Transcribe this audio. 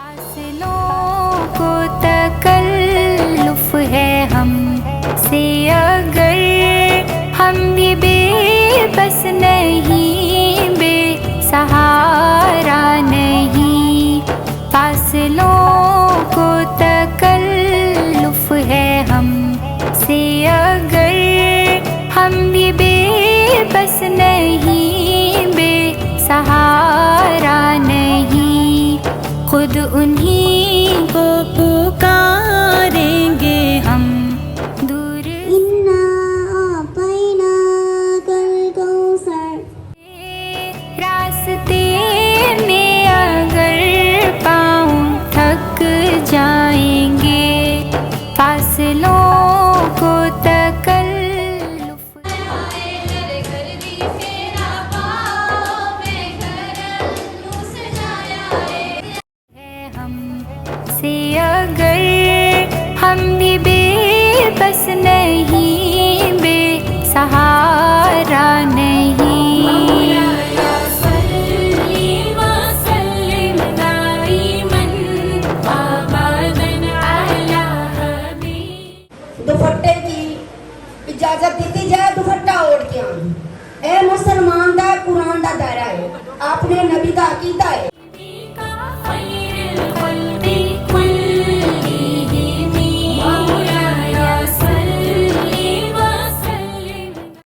فاصلوں کو تکلف ہے ہم سے اگر ہم بھی بے بس نہیں، بے سہارا نہیں. فاصلوں کو تکلف ہے ہم سے اگر ہم بھی بے بس نہیں، بے سہارا نہیں. خود انہی کو پکاریں گے ہم دور راستے میں اگر پاؤں تھک جائیں گے. فاصلوں کو تکلف ہے ہم سے اگر ہم بھی بے بس نہیں، بے سہارا نہیں. دوپٹے کی اجازت دیتی جائے دوپٹہ اوڑھ کے آنا. اے مسلمان دا قرآن دا دائرہ ہے، آپ نے نبی دا عقیدہ ہے.